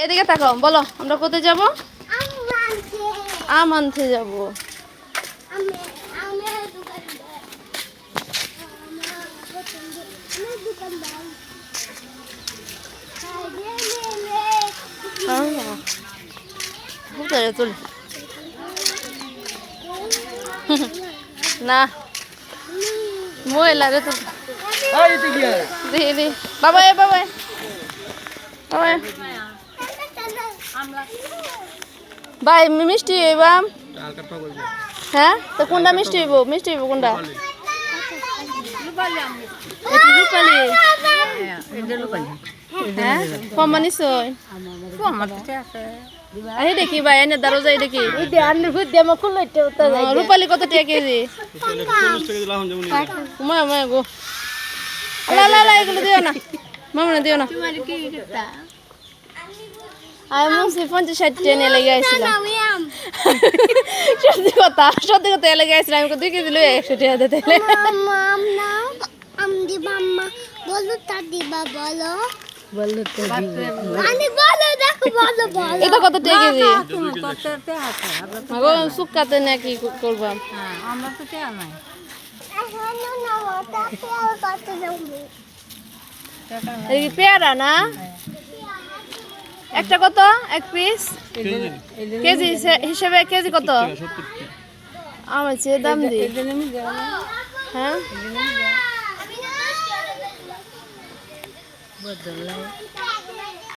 এদিকে তাকাও, বলো আমরা কোথায় যাব? আম আনতে যাব। না মহিলা রে তো দি বাবা বাবা ভাই মিষ্টি হইবা? হ্যাঁ তো কোনটা মিষ্টি হইব? মিষ্টি হইব কোনটা? রূপালি। হ্যাঁ কম মানিস দেখি ভাই এনে দাঁড়ো যাই দেখি। রূপালি কত টাকা কেজি? গো এগুলো দিও না মামা, দিও না। আমি মুসি 50-60 টেনে লেগে আসছিলাম। সত্যি কথা লেগে আসছিলাম। আমি 2 কেজি লই 100 টাকা দিতে। এটা কত টাকা কেজি? শুকাতে নাকি করবা? পেয়ারা না একটা কত? 1 পিস কেজি হিসেবে কেজি কত? আমার চেয়ে দাম দি। হ্যাঁ